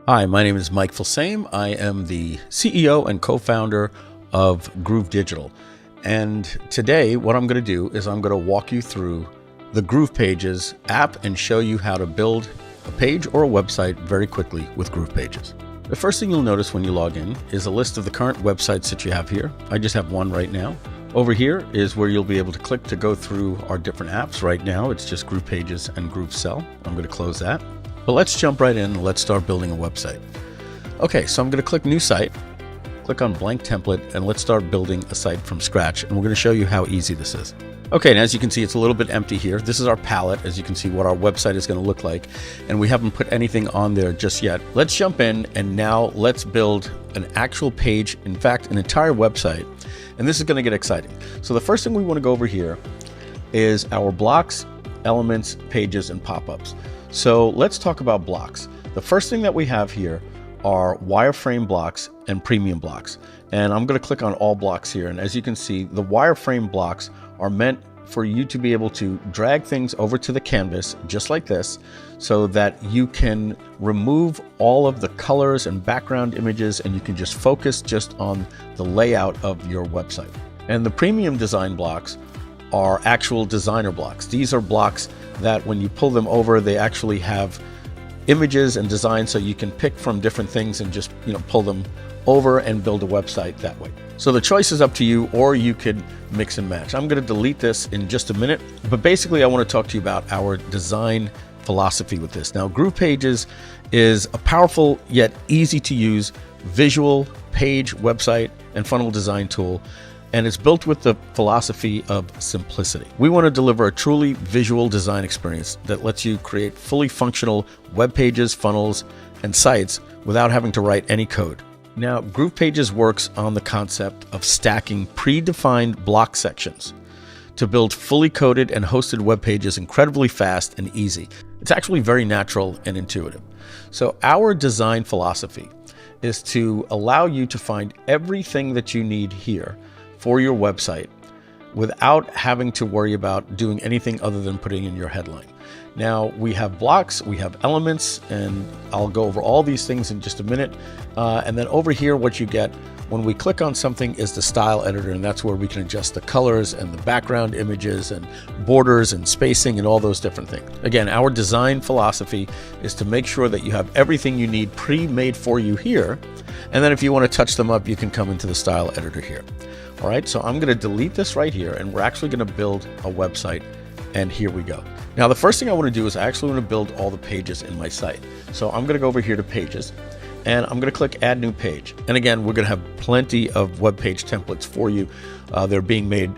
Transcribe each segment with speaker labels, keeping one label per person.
Speaker 1: Hi, my name is Mike Filsaime. I am the CEO and co-founder of Groovedigital. And today what I'm going to do is I'm going to walk you through the GroovePages app and show you how to build a page or a website very quickly with GroovePages. The first thing you'll notice when you log in is a list of the current websites that you have here. I just have one right now. Over here is where you'll be able to click to go through our different apps. Right now it's just GroovePages and GrooveSell. I'm going to close that. But let's jump right in and let's start building a website. Okay, so I'm going to click New Site, click on Blank Template, and let's start building a site from scratch. And we're going to show you how easy this is. Okay, and as you can see, it's a little bit empty here. This is our palette, as you can see what our website is going to look like. And we haven't put anything on there just yet. Let's jump in and now let's build an actual page, in fact, an entire website. And this is going to get exciting. So the first thing we want to go over here is our blocks, elements, pages, and pop-ups. So let's talk about blocks. The first thing that we have here are wireframe blocks and premium blocks. And I'm going to click on all blocks here. And as you can see, the wireframe blocks are meant for you to be able to drag things over to the canvas just like this, so that you can remove all of the colors and background images and you can just focus just on the layout of your website. And the premium design blocks are actual designer blocks. These are blocks that when you pull them over, they actually have images and designs, so you can pick from different things and just pull them over and build a website that way. So the choice is up to you, or you could mix and match. I'm going to delete this in just a minute, but basically I want to talk to you about our design philosophy with this. Now, GroovePages is a powerful yet easy to use visual page, website, and funnel design tool. And it's built with the philosophy of simplicity. We want to deliver a truly visual design experience that lets you create fully functional web pages, funnels, and sites without having to write any code. Now, GroovePages works on the concept of stacking predefined block sections to build fully coded and hosted web pages incredibly fast and easy. It's actually very natural and intuitive. So our design philosophy is to allow you to find everything that you need here for your website without having to worry about doing anything other than putting in your headline. Now, we have blocks, we have elements, and I'll go over all these things in just a minute. And then over here, what you get when we click on something is the style editor, and that's where we can adjust the colors and the background images and borders and spacing and all those different things. Again, our design philosophy is to make sure that you have everything you need pre-made for you here. And then if you want to touch them up, you can come into the style editor here. All right, so I'm going to delete this right here, and we're actually going to build a website, and here we go. Now, the first thing I want to do is I actually want to build all the pages in my site. So I'm going to go over here to Pages, and I'm going to click Add New Page. And again, we're going to have plenty of web page templates for you. They're being made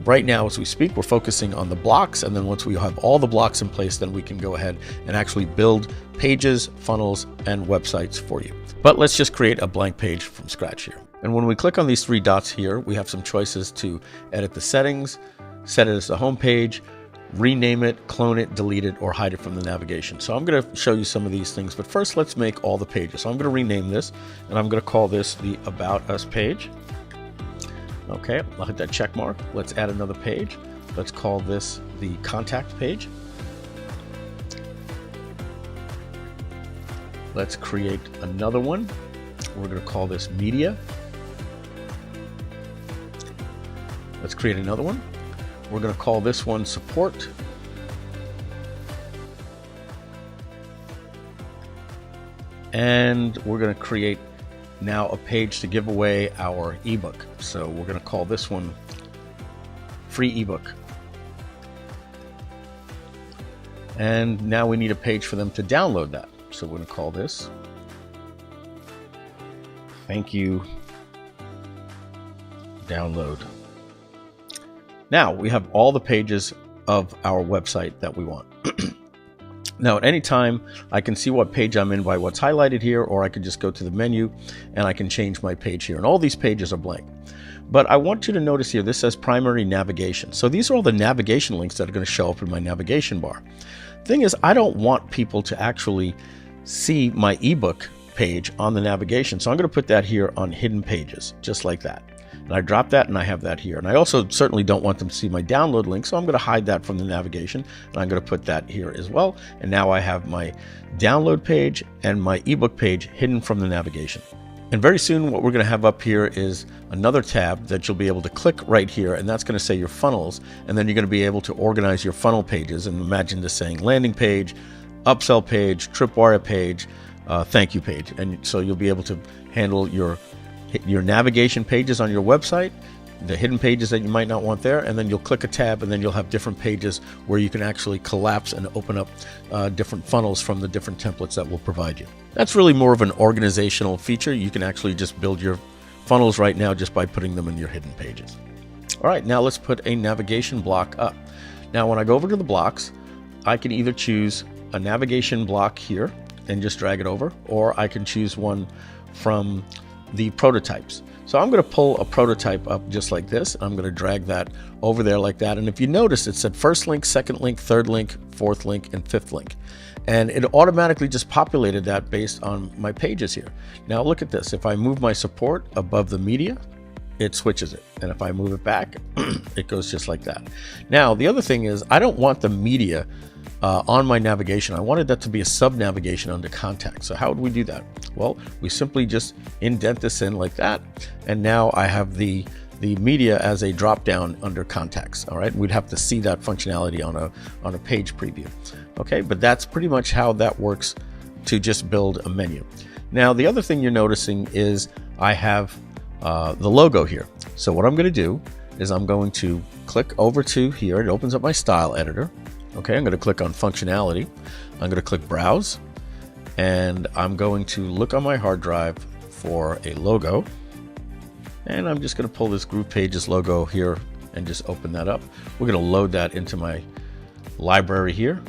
Speaker 1: right now as we speak. We're focusing on the blocks, and then once we have all the blocks in place, then we can go ahead and actually build pages, funnels, and websites for you. But let's just create a blank page from scratch here. And when we click on these three dots here, we have some choices to edit the settings, set it as the home page, rename it, clone it, delete it, or hide it from the navigation. So I'm going to show you some of these things, but first let's make all the pages. So I'm going to rename this, and I'm going to call this the About Us page. Okay, I'll hit that check mark. Let's add another page. Let's call this the Contact page. Let's create another one. We're going to call this Media. Let's create another one. We're going to call this one Support. And we're going to create now a page to give away our ebook. So we're going to call this one Free Ebook. And now we need a page for them to download that. So we're going to call this Thank You Download. Now we have all the pages of our website that we want. Now at any time I can see what page I'm in by what's highlighted here, or I can just go to the menu and I can change my page here, and all these pages are blank. But I want you to notice here this says primary navigation. So these are all the navigation links that are going to show up in my navigation bar. Thing is, I don't want people to actually see my ebook page on the navigation, so I'm going to put that here on hidden pages, just like that. And I drop that and I have that here. And I also certainly don't want them to see my download link, so I'm going to hide that from the navigation, and I'm going to put that here as well. And now I have my download page and my ebook page hidden from the navigation. And very soon what we're going to have up here is another tab that you'll be able to click right here, and that's going to say your funnels, and then you're going to be able to organize your funnel pages. And imagine this saying landing page, upsell page, tripwire page, thank you page. And so you'll be able to handle your navigation pages on your website, the hidden pages that you might not want there, and then you'll click a tab and then you'll have different pages where you can actually collapse and open up different funnels from the different templates that we'll provide you. That's really more of an organizational feature. You can actually just build your funnels right now just by putting them in your hidden pages. All right, now let's put a navigation block up. Now when I go over to the blocks, I can either choose a navigation block here and just drag it over, or I can choose one from the prototypes. So I'm going to pull a prototype up just like this. I'm going to drag that over there like that. And if you notice, it said first link, second link, third link, fourth link, and fifth link. And it automatically just populated that based on my pages here. Now look at this. If I move my support above the media, it switches it. And if I move it back, it goes just like that. Now, the other thing is I don't want the media on my navigation. I wanted that to be a sub-navigation under contact. So how would we do that? Well, we simply just indent this in like that. And now I have the media as a drop down under contacts. All right. We'd have to see that functionality on a page preview. Okay. But that's pretty much how that works to just build a menu. Now, the other thing you're noticing is I have the logo here. So what I'm going to do is I'm going to click over to here. It opens up my style editor. Okay, I'm going to click on functionality. I'm going to click browse, and I'm going to look on my hard drive for a logo. And I'm just going to pull this GroovePages logo here and just open that up. We're going to load that into my library here.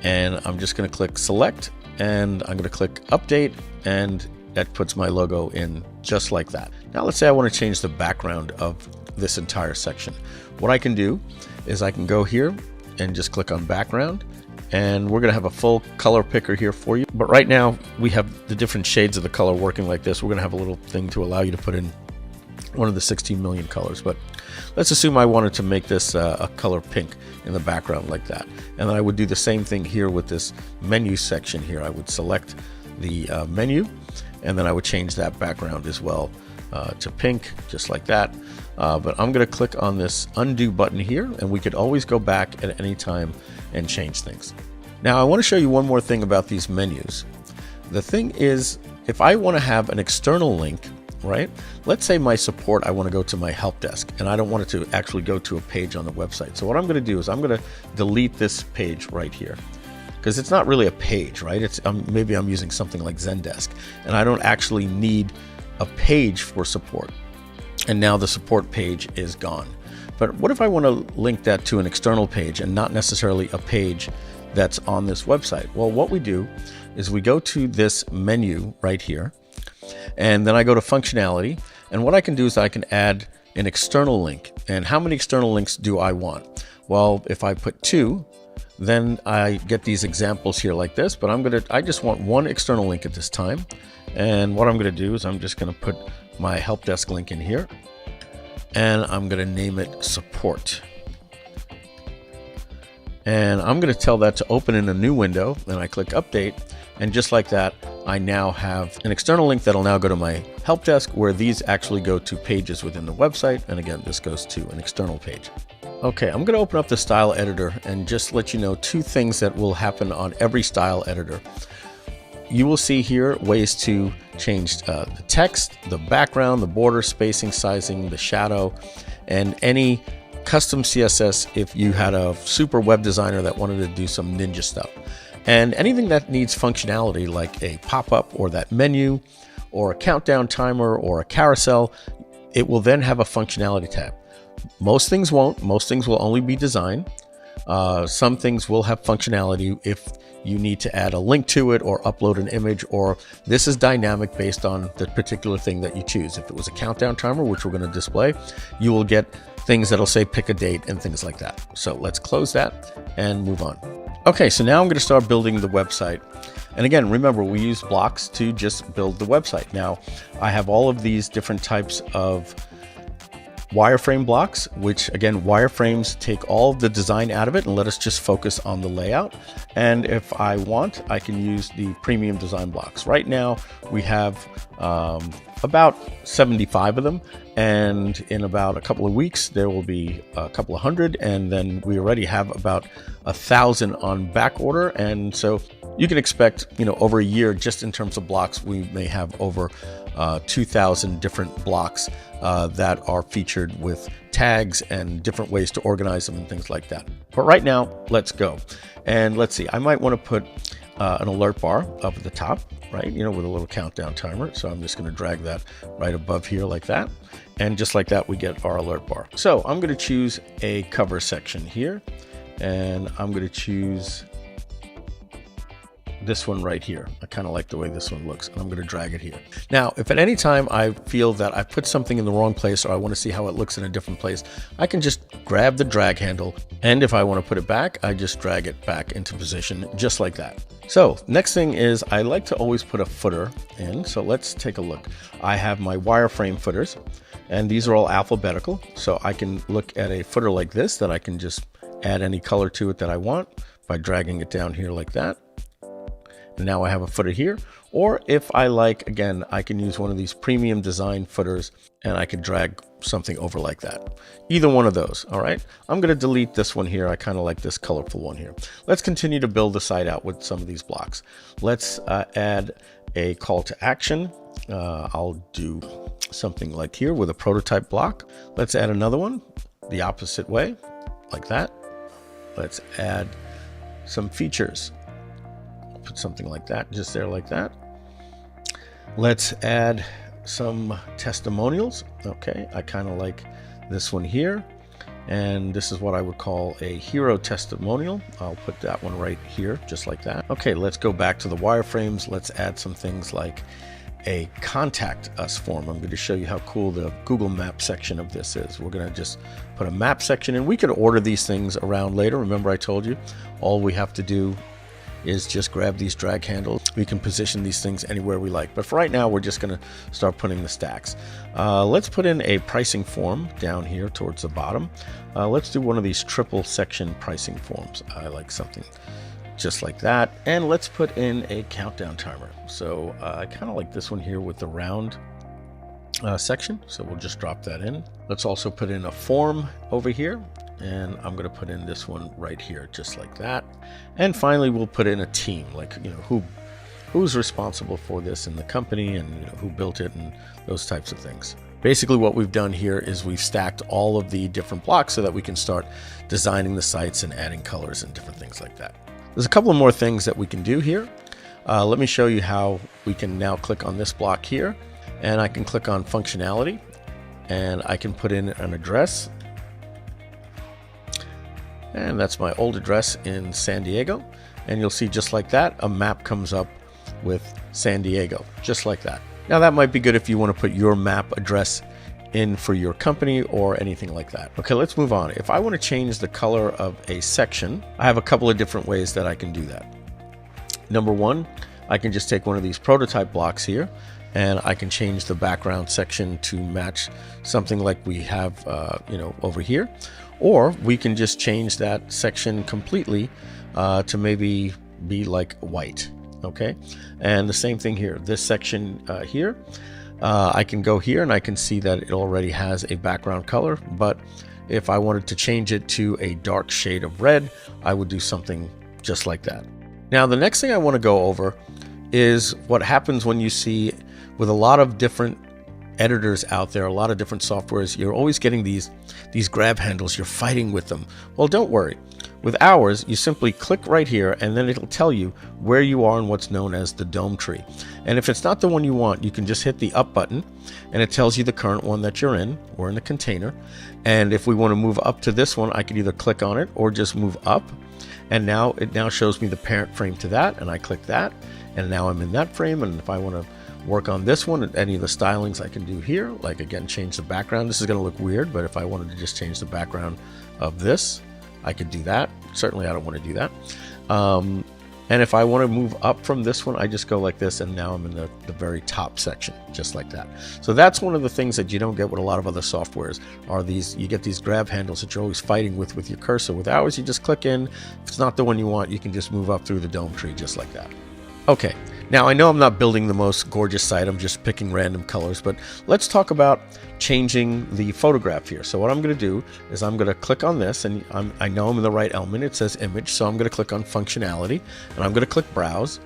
Speaker 1: And I'm just going to click select, and I'm going to click update, and that puts my logo in just like that. Now let's say I want to change the background of this entire section. What I can do is I can go here and just click on background, and we're going to have a full color picker here for you. But right now we have the different shades of the color working like this. We're going to have a little thing to allow you to put in one of the 16 million colors, but let's assume I wanted to make this a color pink in the background like that. And then I would do the same thing here with this menu section here. I would select the menu, and then I would change that background as well to pink, just like that. But I'm going to click on this undo button here, and we could always go back at any time and change things. Now I want to show you one more thing about these menus. The thing is, if I want to have an external link, right? Let's say my support, I want to go to my help desk, and I don't want it to actually go to a page on the website. So what I'm going to do is I'm going to delete this page right here, because it's not really a page, right? It's maybe I'm using something like Zendesk, and I don't actually need a page for support. And now the support page is gone. But what if I want to link that to an external page and not necessarily a page that's on this website? Well, what we do is we go to this menu right here, and then I go to functionality. And what I can do is I can add an external link. And how many external links do I want? Well, if I put 2, then I get these examples here like this, but I just want one external link at this time. And what I'm going to do is I'm just going to put my help desk link in here, and I'm going to name it support. And I'm going to tell that to open in a new window, and I click update, and just like that, I now have an external link that'll now go to my help desk, where these actually go to pages within the website. And again, this goes to an external page. Okay, I'm going to open up the style editor and just let you know 2 things that will happen on every style editor. You will see here ways to change the text, the background, the border, spacing, sizing, the shadow, and any custom CSS if you had a super web designer that wanted to do some ninja stuff. And anything that needs functionality like a pop-up or that menu or a countdown timer or a carousel, it will then have a functionality tab. Most things won't. Most things will only be design. Some things will have functionality if you need to add a link to it or upload an image, or this is dynamic based on the particular thing that you choose. If it was a countdown timer, which we're going to display, you will get things that'll say pick a date and things like that. So let's close that and move on. Okay, so now I'm going to start building the website. And again, remember, we use blocks to just build the website. Now, I have all of these different types of wireframe blocks, which again, wireframes take all of the design out of it and let us just focus on the layout. And if I want, I can use the premium design blocks. Right now, we have about 75 of them. And in about a couple of weeks, there will be a couple of hundred. And then we already have about 1,000 on back order. And so you can expect, over a year, just in terms of blocks, we may have over 2,000 different blocks that are featured with tags and different ways to organize them and things like that. But right now, let's go. And let's see, I might want to put an alert bar up at the top, right? With a little countdown timer. So I'm just going to drag that right above here like that. And just like that, we get our alert bar. So I'm going to choose a cover section here, and I'm going to choose this one right here. I kind of like the way this one looks, and I'm going to drag it here. Now, if at any time I feel that I put something in the wrong place, or I want to see how it looks in a different place, I can just grab the drag handle, and if I want to put it back, I just drag it back into position just like that. So next thing is I like to always put a footer in. So let's take a look. I have my wireframe footers, and these are all alphabetical. So I can look at a footer like this that I can just add any color to it that I want by dragging it down here like that. And now I have a footer here. Or if I like, again, I can use one of these premium design footers, and I could drag something over like that. Either one of those. All right. I'm going to delete this one here. I kind of like this colorful one here. Let's continue to build the site out with some of these blocks. Let's add a call to action. I'll do something like here with a prototype block. Let's add another one the opposite way, like that. Let's add some features. Put something like that, just there like that. Let's add some testimonials. Okay, I kind of like this one here. And this is what I would call a hero testimonial. I'll put that one right here, just like that. Okay, let's go back to the wireframes. Let's add some things like a contact us form. I'm going to show you how cool the Google Map section of this is. We're going to just put a map section in. We could order these things around later. Remember I told you, all we have to do is just grab these drag handles. We can position these things anywhere we like. But for right now, we're just going to start putting the stacks. Let's put in a pricing form down here towards the bottom. Let's do one of these triple section pricing forms. I like something just like that. And let's put in a countdown timer. So I kind of like this one here with the round section. So we'll just drop that in. Let's also put in a form over here. And I'm going to put in this one right here, just like that. And finally, we'll put in a team, like, who's responsible for this in the company, and who built it, and those types of things. Basically, what we've done here is we've stacked all of the different blocks so that we can start designing the sites and adding colors and different things like that. There's a couple of more things that we can do here. Let me show you how we can now click on this block here, and I can click on functionality, and I can put in an address. And that's my old address in San Diego. And you'll see just like that, a map comes up with San Diego, just like that. Now that might be good if you want to put your map address in for your company or anything like that. Okay, let's move on. If I want to change the color of a section, I have a couple of different ways that I can do that. Number one, I can just take one of these prototype blocks here, and I can change the background section to match something like we have, over here. Or we can just change that section completely to maybe be like white, okay? And the same thing here. This section here, I can go here and I can see that it already has a background color, but if I wanted to change it to a dark shade of red, I would do something just like that. Now, the next thing I want to go over is what happens when you see with a lot of different editors out there, a lot of different softwares, you're always getting these grab handles, you're fighting with them. Well, don't worry. With ours, you simply click right here and then it'll tell you where you are in what's known as the dome tree. And if it's not the one you want, you can just hit the up button and it tells you the current one that you're in. We're in the container. And if we want to move up to this one, I can either click on it or just move up. And now it shows me the parent frame to that, and I click that, and now I'm in that frame. And if I want to work on this one, any of the stylings I can do here, like again, change the background. This is going to look weird, but if I wanted to just change the background of this, I could do that. certainly I don't want to do that. And if I want to move up from this one, I just go like this, and now I'm in the very top section, just like that. So that's one of the things that you don't get with a lot of other softwares, are these, you get these grab handles that you're always fighting with your cursor. With ours, you just click in. If it's not the one you want, you can just move up through the dome tree, just like that. Okay, now I know I'm not building the most gorgeous site, I'm just picking random colors, but let's talk about changing the photograph here. So what I'm going to do is I'm going to click on this, and I know I'm in the right element. It says image, so I'm going to click on functionality, and I'm going to click browse.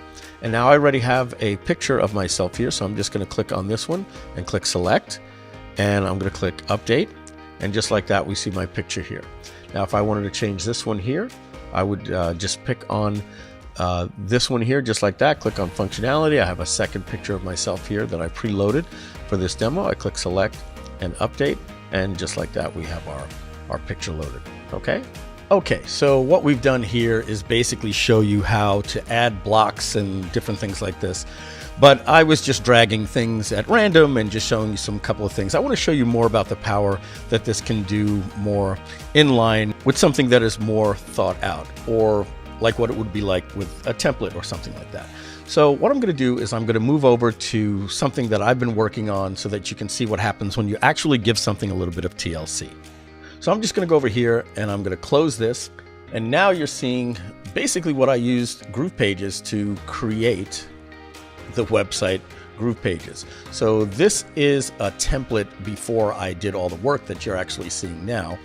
Speaker 1: And now I already have a picture of myself here, so I'm just going to click on this one and click select, and I'm going to click update, and just like that we see my picture here. Now if I wanted to change this one here, I would just pick on this one here, just like that. Click on functionality. I have a second picture of myself here that I preloaded for this demo. I click select and update, and just like that we have our picture loaded. Okay, so what we've done here is basically show you how to add blocks and different things like this, but I was just dragging things at random and just showing you some couple of things. I want to show you more about the power that this can do more in line with something that is more thought out, or like what it would be like with a template or something like that. So what I'm going to do is I'm going to move over to something that I've been working on so that you can see what happens when you actually give something a little bit of TLC. So I'm just going to go over here and I'm going to close this. And now you're seeing basically what I used GroovePages to create the website GroovePages. So this is a template before I did all the work that you're actually seeing now.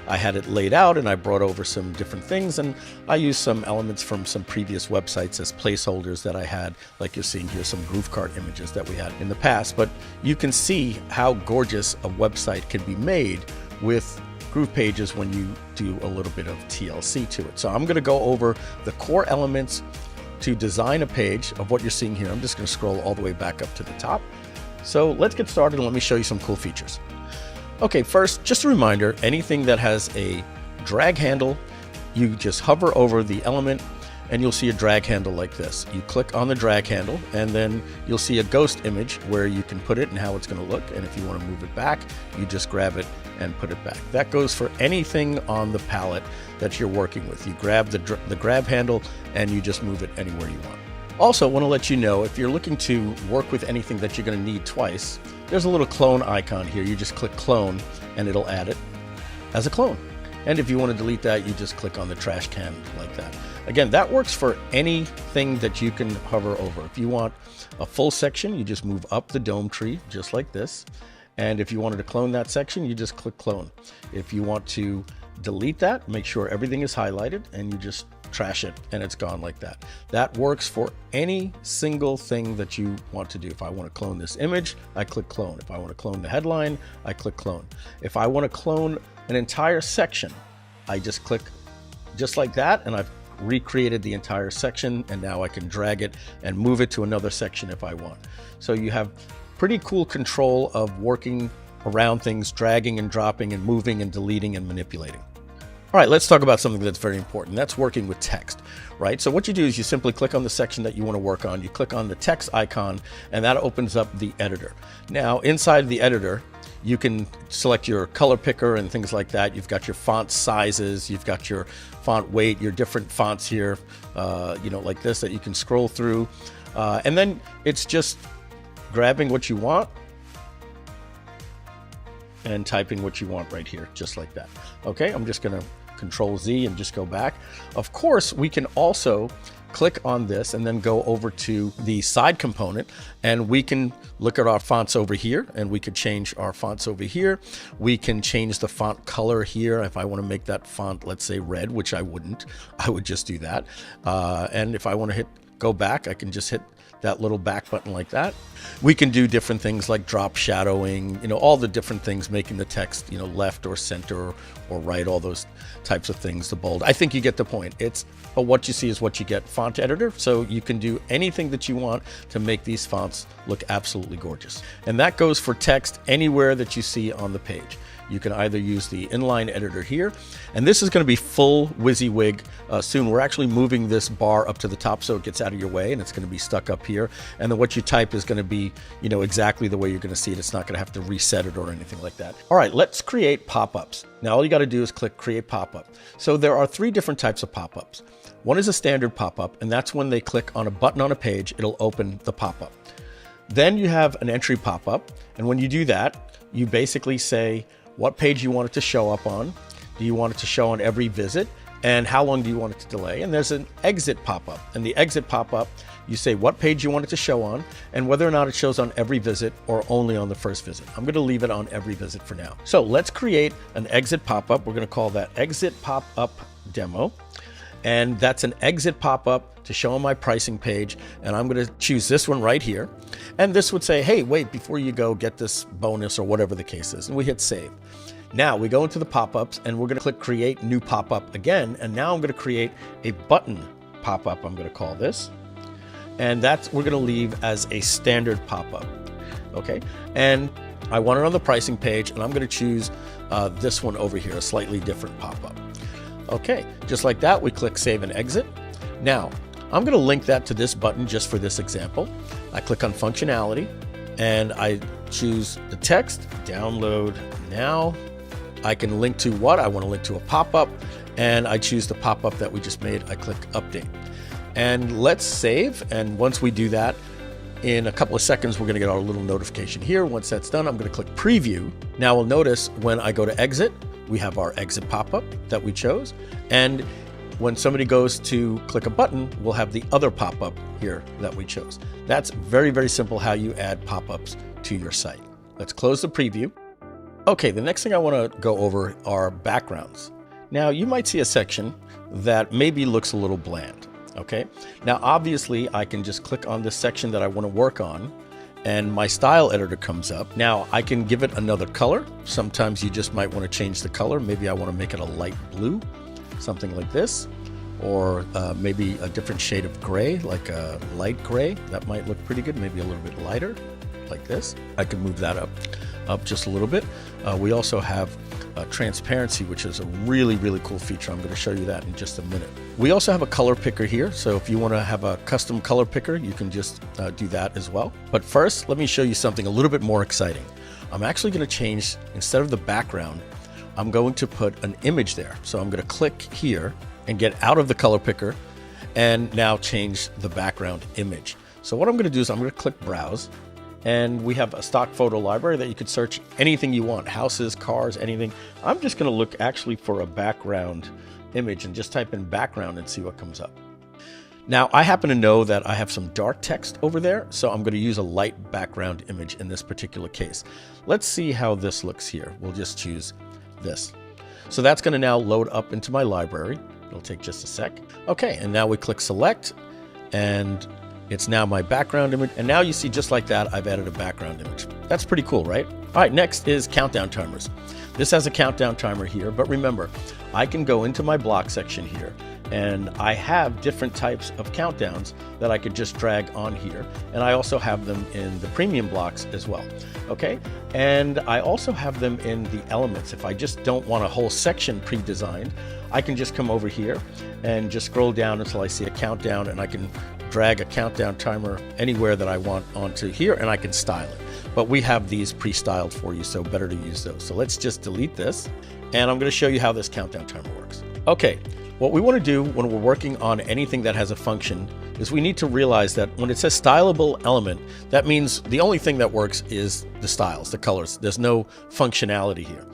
Speaker 1: I had it laid out and I brought over some different things, and I used some elements from some previous websites as placeholders that I had, like you're seeing here, some GrooveKart images that we had in the past. But you can see how gorgeous a website can be made with GroovePages when you do a little bit of TLC to it. So I'm going to go over the core elements to design a page of what you're seeing here. I'm just going to scroll all the way back up to the top. So let's get started and let me show you some cool features. Okay, first, just a reminder, anything that has a drag handle, you just hover over the element and you'll see a drag handle like this. You click on the drag handle and then you'll see a ghost image where you can put it and how it's going to look. And if you want to move it back, you just grab it and put it back. That goes for anything on the palette that you're working with. You grab the grab handle and you just move it anywhere you want. Also, I want to let you know, if you're looking to work with anything that you're going to need twice, there's a little clone icon here. You just click clone and it'll add it as a clone. And if you want to delete that, you just click on the trash can like that. Again, that works for anything that you can hover over. If you want a full section, you just move up the dome tree just like this. And if you wanted to clone that section, you just click clone. If you want to delete that, make sure everything is highlighted and you just trash it and it's gone like that. That works for any single thing that you want to do. If I want to clone this image, I click clone. If I want to clone the headline, I click clone. If I want to clone an entire section, I just click just like that and I've recreated the entire section, and now I can drag it and move it to another section if I want. So you have pretty cool control of working around things, dragging and dropping and moving and deleting and manipulating. All right, let's talk about something that's very important. That's working with text, right? So what you do is you simply click on the section that you want to work on. You click on the text icon, and that opens up the editor. Now, inside the editor, you can select your color picker and things like that. You've got your font sizes, you've got your font weight, your different fonts here, like this that you can scroll through. And then it's just grabbing what you want and typing what you want right here, just like that. Okay, I'm just gonna Control Z and just go back. Of course, we can also click on this and then go over to the side component, and we can look at our fonts over here, and we could change our fonts over here. We can change the font color here. If I want to make that font, let's say red, which I wouldn't, I would just do that. And if I want to hit go back, I can just hit that little back button like that. We can do different things like drop shadowing, all the different things, making the text, left or center or right, all those types of things, the bold. I think you get the point. It's what you see is what you get. Font editor, so you can do anything that you want to make these fonts look absolutely gorgeous. And that goes for text anywhere that you see on the page. You can either use the inline editor here, and this is going to be full WYSIWYG soon. We're actually moving this bar up to the top so it gets out of your way, and it's going to be stuck up here. And then what you type is going to be, exactly the way you're going to see it. It's not going to have to reset it or anything like that. All right, let's create pop-ups. Now all you got to do is click Create Pop-Up. So there are 3 different types of pop-ups. One is a standard pop-up, and that's when they click on a button on a page, it'll open the pop-up. Then you have an entry pop-up, and when you do that, you basically say what page you want it to show up on. Do you want it to show on every visit? And how long do you want it to delay? And there's an exit pop-up. And the exit pop-up, you say what page you want it to show on and whether or not it shows on every visit or only on the first visit. I'm going to leave it on every visit for now. So let's create an exit pop-up. We're going to call that exit pop-up demo. And that's an exit pop-up to show on my pricing page. And I'm going to choose this one right here. And this would say, hey, wait, before you go, get this bonus or whatever the case is. And we hit save. Now we go into the pop-ups and we're going to click create new pop-up again. And now I'm going to create a button pop-up, I'm going to call this. And that's we're going to leave as a standard pop-up. Okay. And I want it on the pricing page, and I'm going to choose this one over here, a slightly different pop-up. Okay, just like that, we click Save and Exit. Now, I'm going to link that to this button just for this example. I click on Functionality, and I choose the text, Download Now. I can link to what? I want to link to a pop-up, and I choose the pop-up that we just made. I click Update. And let's save, and once we do that, in a couple of seconds, we're going to get our little notification here. Once that's done, I'm going to click Preview. Now we'll notice when I go to Exit, we have our exit pop-up that we chose. And when somebody goes to click a button, we'll have the other pop-up here that we chose. That's very, very simple how you add pop-ups to your site. Let's close the preview. Okay, the next thing I want to go over are backgrounds. Now you might see a section that maybe looks a little bland. Okay, now obviously I can just click on this section that I want to work on, and my style editor comes up. Now I can give it another color. Sometimes you just might want to change the color. Maybe I want to make it a light blue, something like this, or maybe a different shade of gray, like a light gray. That might look pretty good. Maybe a little bit lighter, like this. I can move that up just a little bit. We also have transparency, which is a really, really cool feature. I'm going to show you that in just a minute. We also have a color picker here. So if you want to have a custom color picker, you can just do that as well. But first, let me show you something a little bit more exciting. I'm actually going to change, instead of the background, I'm going to put an image there. So I'm going to click here and get out of the color picker and now change the background image. So what I'm going to do is I'm going to click Browse. And we have a stock photo library that you could search anything you want, houses, cars, anything. I'm just going to look actually for a background image and just type in background and see what comes up. Now, I happen to know that I have some dark text over there, so I'm going to use a light background image in this particular case. Let's see how this looks here. We'll just choose this. So that's going to now load up into my library. It'll take just a sec. Okay, and now we click Select, and it's now my background image. And now you see, just like that, I've added a background image. That's pretty cool, right? All right, next is countdown timers. This has a countdown timer here, but remember, I can go into my block section here, and I have different types of countdowns that I could just drag on here. And I also have them in the premium blocks as well. Okay, and I also have them in the elements. If I just don't want a whole section pre-designed, I can just come over here and just scroll down until I see a countdown, and I can drag a countdown timer anywhere that I want onto here, and I can style it. But we have these pre-styled for you, so better to use those. So let's just delete this, and I'm going to show you how this countdown timer works. Okay, what we want to do when we're working on anything that has a function is we need to realize that when it says stylable element, that means the only thing that works is the styles, the colors. There's no functionality here.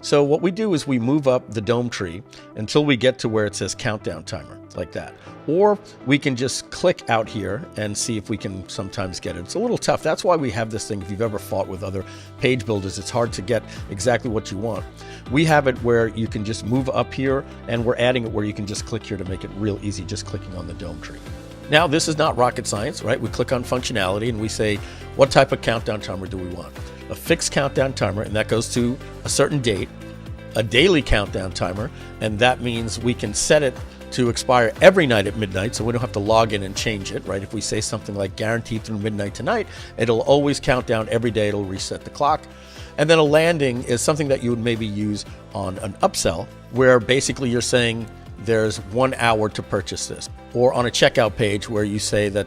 Speaker 1: So what we do is we move up the dome tree until we get to where it says countdown timer, like that. Or we can just click out here and see if we can sometimes get it. It's a little tough. That's why we have this thing. If you've ever fought with other page builders, it's hard to get exactly what you want. We have it where you can just move up here, and we're adding it where you can just click here to make it real easy, just clicking on the dome tree. Now, this is not rocket science, right? We click on functionality and we say, what type of countdown timer do we want? A fixed countdown timer, and that goes to a certain date. A daily countdown timer, and that means we can set it to expire every night at midnight, so we don't have to log in and change it, right? If we say something like guaranteed through midnight tonight, it'll always count down every day, it'll reset the clock. And then a landing is something that you would maybe use on an upsell, where basically you're saying there's 1 hour to purchase this, or on a checkout page where you say that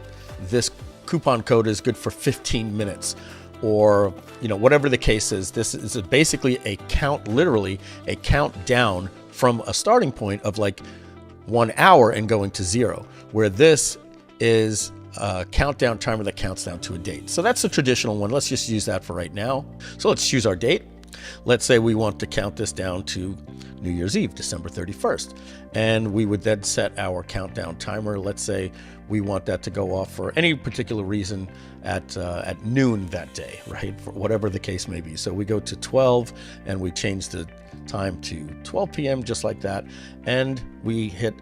Speaker 1: this coupon code is good for 15 minutes, or whatever the case is. This is basically a count, literally a countdown from a starting point of like 1 hour and going to 0, where this is a countdown timer that counts down to a date. So that's the traditional one. Let's just use that for right now. So let's choose our date. Let's say we want to count this down to New Year's Eve, December 31st. And we would then set our countdown timer. Let's say we want that to go off for any particular reason at noon that day, right? For whatever the case may be. So we go to 12 and we change the time to 12 p.m. just like that. And we hit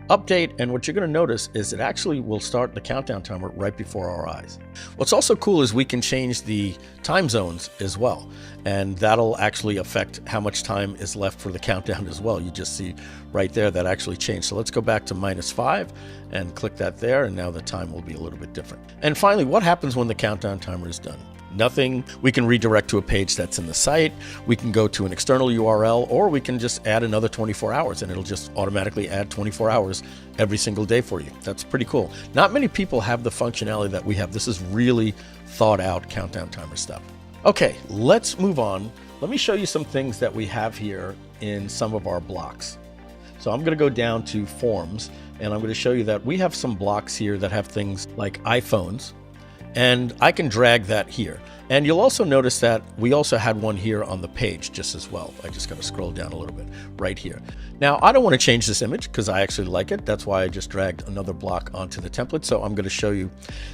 Speaker 1: update, and what you're going to notice is it actually will start the countdown timer right before our eyes. What's also cool is we can change the time zones as well, and that'll actually affect how much time is left for the countdown as well. You just see right there that actually changed. So let's go back to -5 and click that there, and now the time will be a little bit different. And finally, what happens when the countdown timer is done? Nothing. We can redirect to a page that's in the site. We can go to an external URL, or we can just add another 24 hours and it'll just automatically add 24 hours every single day for you. That's pretty cool. Not many people have the functionality that we have. This is really thought out countdown timer stuff. Okay, let's move on. Let me show you some things that we have here in some of our blocks. So I'm going to go down to forms, and I'm going to show you that we have some blocks here that have things like iPhones. And I can drag that here. And you'll also notice that we also had one here on the page just as well. I just got to scroll down a little bit right here. Now, I don't want to change this image because I actually like it. That's why I just dragged another block onto the template. So I'm going to show you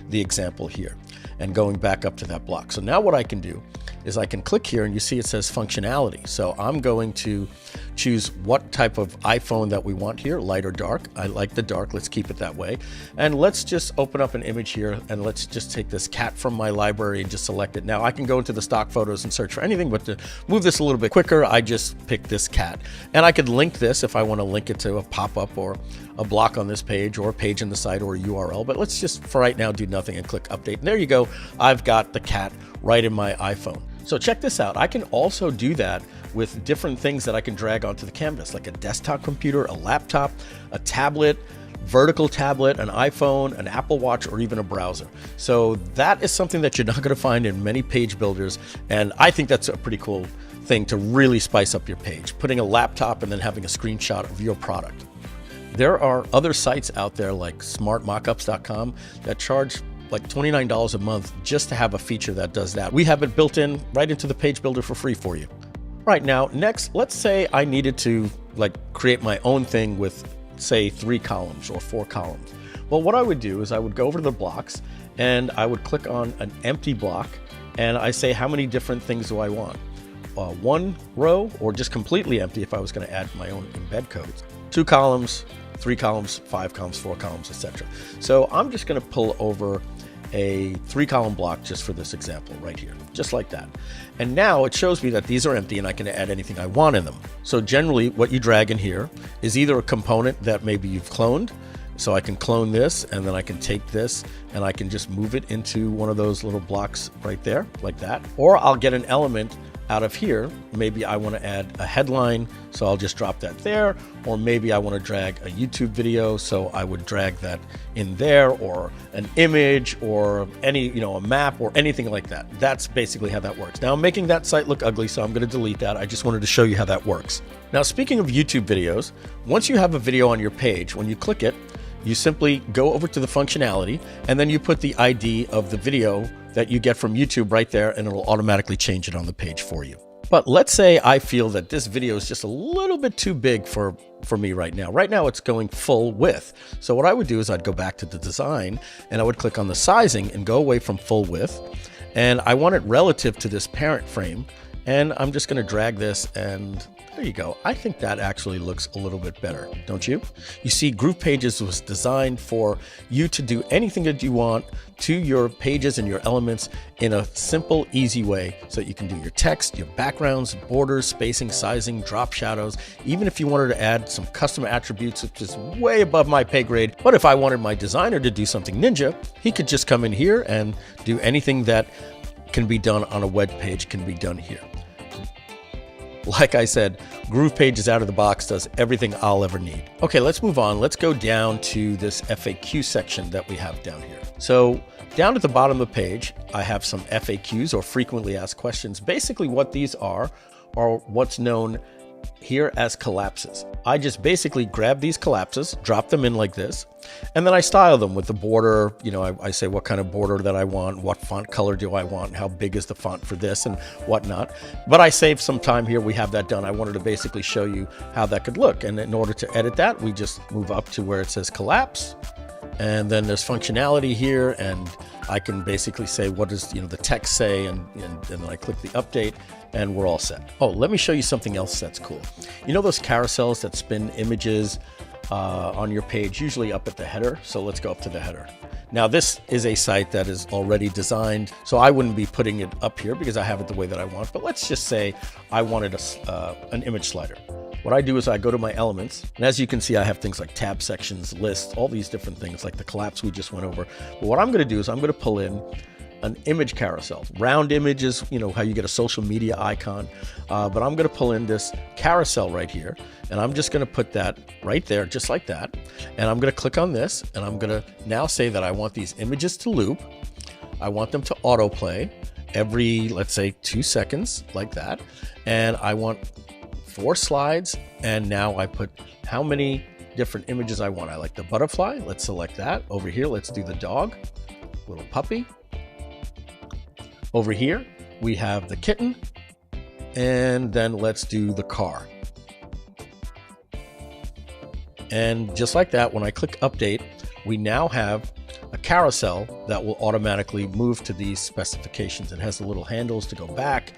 Speaker 1: the example here and going back up to that block. So now what I can do is I can click here and you see it says functionality. So I'm going to choose what type of iPhone that we want here, light or dark. I like the dark, let's keep it that way. And let's just open up an image here and let's just take this cat from my library and just select it. Now I can go into the stock photos and search for anything, but to move this a little bit quicker, I just pick this cat. And I could link this if I want to link it to a pop-up or a block on this page or a page in the site or a URL, but let's just for right now do nothing and click update. And there you go, I've got the cat right in my iPhone. So check this out, I can also do that with different things that I can drag onto the canvas, like a desktop computer, a laptop, a tablet, vertical tablet, an iPhone, an Apple Watch, or even a browser. So that is something that you're not going to find in many page builders, and I think that's a pretty cool thing to really spice up your page, putting a laptop and then having a screenshot of your product. There are other sites out there like smartmockups.com that charge like $29 a month just to have a feature that does that. We have it built in right into the page builder for free for you. Right now, next, let's say I needed to create my own thing with say 3 columns or 4 columns. Well, what I would do is I would go over to the blocks and I would click on an empty block and I say how many different things do I want? 1 row or just completely empty if I was going to add my own embed codes. 2 columns, 3 columns, 5 columns, 4 columns, etc. So I'm just going to pull over a 3-column block just for this example right here, just like that. And now it shows me that these are empty and I can add anything I want in them. So generally what you drag in here is either a component that maybe you've cloned. So I can clone this and then I can take this and I can just move it into one of those little blocks right there like that. Or I'll get an element out of here. Maybe I want to add a headline, so I'll just drop that there. Or maybe I want to drag a YouTube video, so I would drag that in there, or an image, or any, a map, or anything like that. That's basically how that works. Now I'm making that site look ugly, so I'm going to delete that. I just wanted to show you how that works. Now, speaking of YouTube videos, once you have a video on your page, when you click it, you simply go over to the functionality, and then you put the ID of the video that you get from YouTube right there, and it'll automatically change it on the page for you. But let's say I feel that this video is just a little bit too big for me right now. Right now it's going full width. So what I would do is I'd go back to the design and I would click on the sizing and go away from full width. And I want it relative to this parent frame. And I'm just going to drag this and There you go. I think that actually looks a little bit better, don't you? You see, GroovePages was designed for you to do anything that you want to your pages and your elements in a simple, easy way, so that you can do your text, your backgrounds, borders, spacing, sizing, drop shadows. Even if you wanted to add some custom attributes, which is way above my pay grade. But if I wanted my designer to do something ninja, he could just come in here and do anything that can be done on a web page can be done here. Like I said, GroovePages out of the box does everything I'll ever need. Okay, let's move on. Let's go down to this FAQ section that we have down here. So down at the bottom of the page, I have some FAQs, or frequently asked questions. Basically what these are what's known here as collapses. I just basically grab these collapses, drop them in like this, and then I style them with the border. You know, I say what kind of border that I want, what font color do I want, and how big is the font for this and whatnot. But I saved some time here. We have that done. I wanted to basically show you how that could look. And in order to edit that, we just move up to where it says collapse. And then there's functionality here, and I can basically say what does the text say, and then I click the update, and we're all set. Oh, let me show you something else that's cool. You know those carousels that spin images on your page, usually up at the header? So let's go up to the header. Now this is a site that is already designed, so I wouldn't be putting it up here because I have it the way that I want. But let's just say I wanted an image slider. What I do is I go to my elements, and as you can see, I have things like tab sections, lists, all these different things like the collapse we just went over. But what I'm going to do is I'm going to pull in an image carousel. Round images, you know how you get a social media icon, but I'm going to pull in this carousel right here, and I'm just going to put that right there, just like that. And I'm going to click on this, and I'm going to now say that I want these images to loop. I want them to autoplay every, let's say, 2 seconds, like that. And I want 4 slides, and now I put how many different images I want. I like the butterfly. Let's select that. Over here, let's do the dog, little puppy. Over here, we have the kitten, and then let's do the car. And just like that, when I click update, we now have a carousel that will automatically move to these specifications. It has the little handles to go back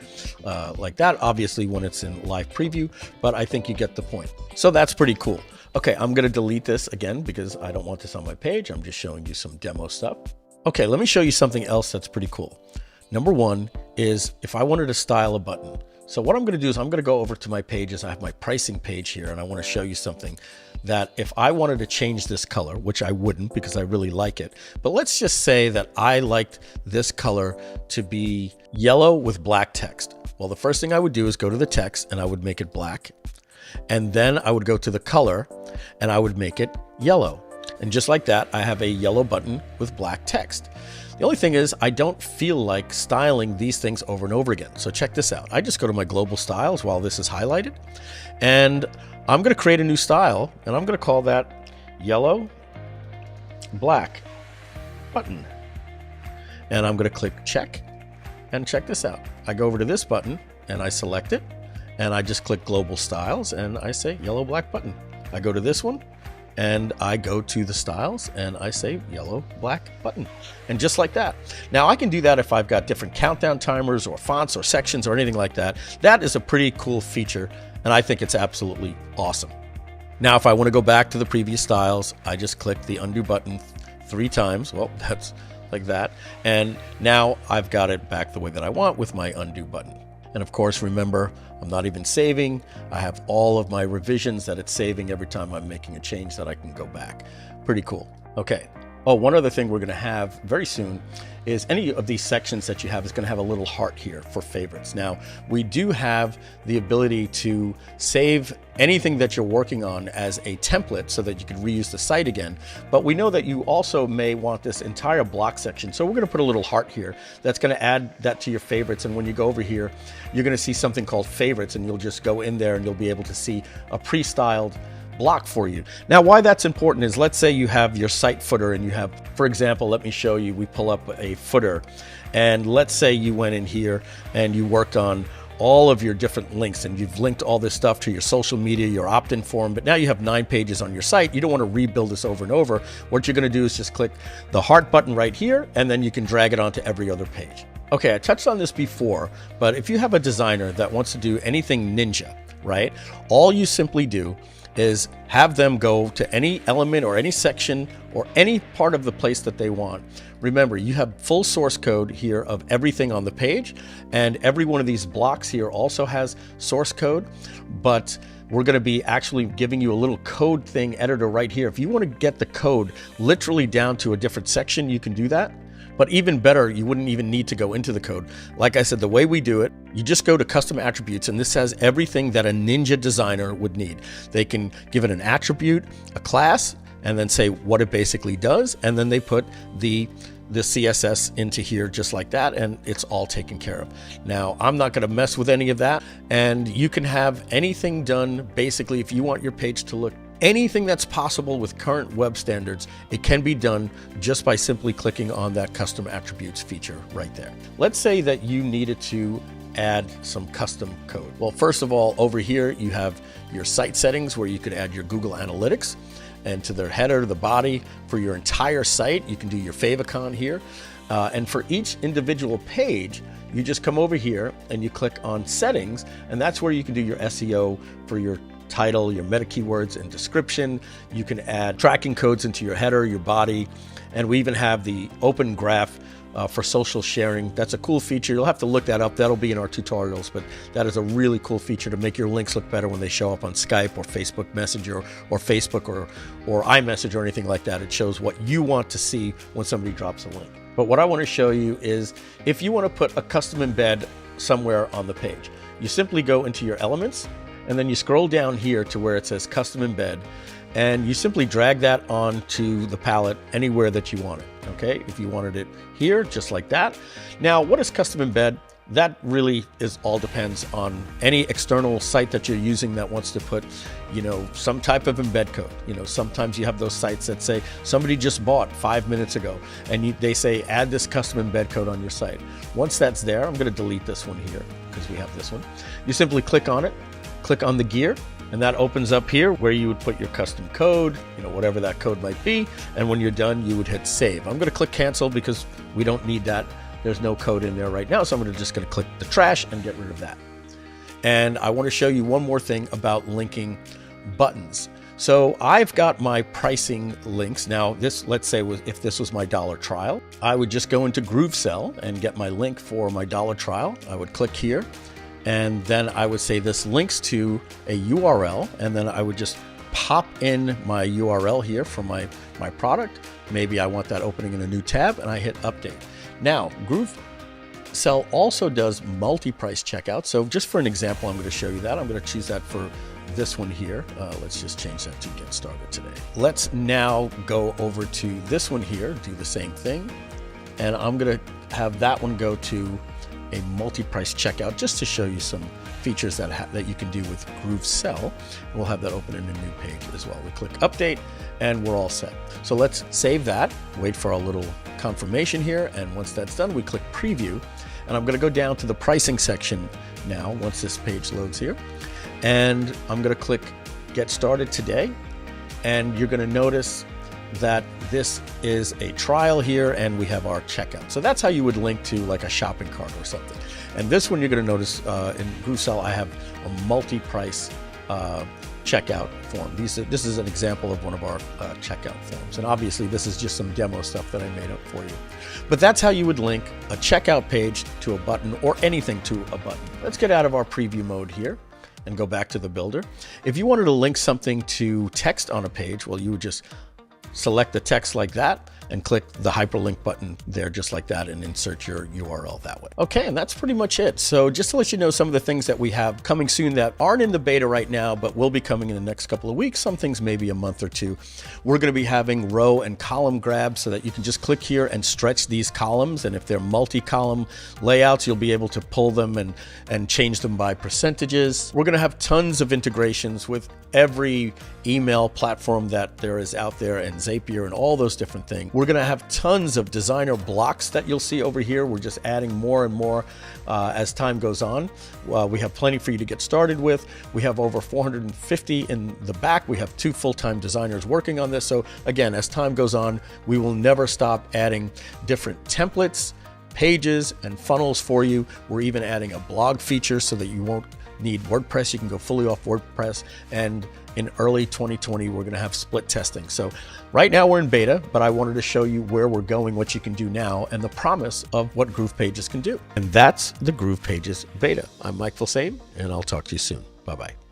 Speaker 1: like that, obviously when it's in live preview, but I think you get the point. So that's pretty cool. Okay, I'm going to delete this again because I don't want this on my page. I'm just showing you some demo stuff. Okay, let me show you something else that's pretty cool. Number one is if I wanted to style a button. So what I'm going to do is I'm going to go over to my pages. I have my pricing page here, and I want to show you something that if I wanted to change this color, which I wouldn't because I really like it, but let's just say that I liked this color to be yellow with black text. Well, the first thing I would do is go to the text, and I would make it black. And then I would go to the color, and I would make it yellow. And just like that, I have a yellow button with black text. The only thing is I don't feel like styling these things over and over again. So check this out. I just go to my global styles while this is highlighted, and I'm going to create a new style, and I'm going to call that yellow black button. And I'm going to click check, and check this out. I go over to this button and I select it, and I just click global styles and I say yellow black button. I go to this one, and I go to the styles and I say yellow black button. And just like that. Now I can do that if I've got different countdown timers or fonts or sections or anything like that. That is a pretty cool feature, and I think it's absolutely awesome. Now if I want to go back to the previous styles, I just click the undo button 3 times. Well, that's like that. And now I've got it back the way that I want with my undo button. And of course, remember, I'm not even saving. I have all of my revisions that it's saving every time I'm making a change that I can go back. Pretty cool. Okay. Oh, one other thing we're going to have very soon is any of these sections that you have is going to have a little heart here for favorites. Now, we do have the ability to save anything that you're working on as a template so that you can reuse the site again. But we know that you also may want this entire block section. So we're going to put a little heart here that's going to add that to your favorites. And when you go over here, you're going to see something called favorites, and you'll just go in there and you'll be able to see a pre-styled block for you. Now, why that's important is, let's say you have your site footer and you have, for example, let me show you, we pull up a footer, and let's say you went in here and you worked on all of your different links, and you've linked all this stuff to your social media, your opt-in form, but now you have 9 pages on your site. You don't want to rebuild this over and over. What you're going to do is just click the heart button right here, and then you can drag it onto every other page. Okay, I touched on this before, but if you have a designer that wants to do anything ninja, right? All you simply do is have them go to any element or any section or any part of the place that they want. Remember, you have full source code here of everything on the page, and every one of these blocks here also has source code, but we're going to be actually giving you a little code thing editor right here. If you want to get the code literally down to a different section, you can do that. But even better, you wouldn't even need to go into the code. Like I said, the way we do it, you just go to custom attributes, and this has everything that a Ninja designer would need. They can give it an attribute, a class, and then say what it basically does, and then they put the CSS into here just like that, and it's all taken care of. Now, I'm not going to mess with any of that, and you can have anything done. Basically, if you want your page to look anything that's possible with current web standards, it can be done just by simply clicking on that custom attributes feature right there. Let's say that you needed to add some custom code. Well, first of all, over here you have your site settings where you could add your Google Analytics, and to the header, the body for your entire site, you can do your favicon here. And for each individual page, you just come over here and you click on settings, and that's where you can do your SEO for your title, your meta keywords and description. You can add tracking codes into your header, your body, and we even have the open graph for social sharing. That's a cool feature. You'll have to look that up. That'll be in our tutorials, but that is a really cool feature to make your links look better when they show up on Skype or Facebook Messenger or Facebook or iMessage or anything like that. It shows what you want to see when somebody drops a link. But what I want to show you is if you want to put a custom embed somewhere on the page, you simply go into your elements, and then you scroll down here to where it says custom embed, and you simply drag that onto the palette anywhere that you want it. Okay, if you wanted it here, just like that. Now, what is custom embed? That really all depends on any external site that you're using that wants to put, some type of embed code. Sometimes you have those sites that say somebody just bought 5 minutes ago, and they say add this custom embed code on your site. Once that's there, I'm going to delete this one here because we have this one. You simply click on it, click on the gear, and that opens up here where you would put your custom code, whatever that code might be. And when you're done, you would hit save. I'm going to click cancel because we don't need that. There's no code in there right now. So I'm just going to click the trash and get rid of that. And I want to show you one more thing about linking buttons. So I've got my pricing links. Now let's say if this was my dollar trial, I would just go into GrooveSell and get my link for my dollar trial. I would click here. And then I would say this links to a URL, and then I would just pop in my URL here for my product. Maybe I want that opening in a new tab, and I hit update. Now, GrooveSell also does multi-price checkout. So just for an example, I'm going to show you that. I'm going to choose that for this one here. Let's just change that to get started today. Let's now go over to this one here, do the same thing. And I'm going to have that one go to a multi-price checkout just to show you some features that you can do with GrooveSell. We'll have that open in a new page as well. We click update and we're all set. So let's save that, wait for our little confirmation here, and once that's done, we click preview. And I'm going to go down to the pricing section now once this page loads here. And I'm going to click get started today. And you're going to notice that this is a trial here, and we have our checkout. So that's how you would link to like a shopping cart or something. And this one you're going to notice in GrooveSell, I have a multi-price checkout form. This is an example of one of our checkout forms. And obviously this is just some demo stuff that I made up for you. But that's how you would link a checkout page to a button or anything to a button. Let's get out of our preview mode here and go back to the builder. If you wanted to link something to text on a page, well, you would just select the text like that and click the hyperlink button there just like that and insert your URL that way. Okay, and that's pretty much it. So just to let you know some of the things that we have coming soon that aren't in the beta right now, but will be coming in the next couple of weeks, some things maybe a month or two. We're going to be having row and column grabs so that you can just click here and stretch these columns. And if they're multi-column layouts, you'll be able to pull them and change them by percentages. We're going to have tons of integrations with every email platform that there is out there and Zapier and all those different things. We're going to have tons of designer blocks that you'll see over here. We're just adding more and more as time goes on. We have plenty for you to get started with. We have over 450 in the back. We have 2 full-time designers working on this. So again, as time goes on, we will never stop adding different templates, pages, and funnels for you. We're even adding a blog feature so that you won't need WordPress, you can go fully off WordPress. And in early 2020, we're going to have split testing. So right now we're in beta, but I wanted to show you where we're going, what you can do now, and the promise of what GroovePages can do. And that's the GroovePages beta. I'm Mike Filsaime, and I'll talk to you soon. Bye-bye.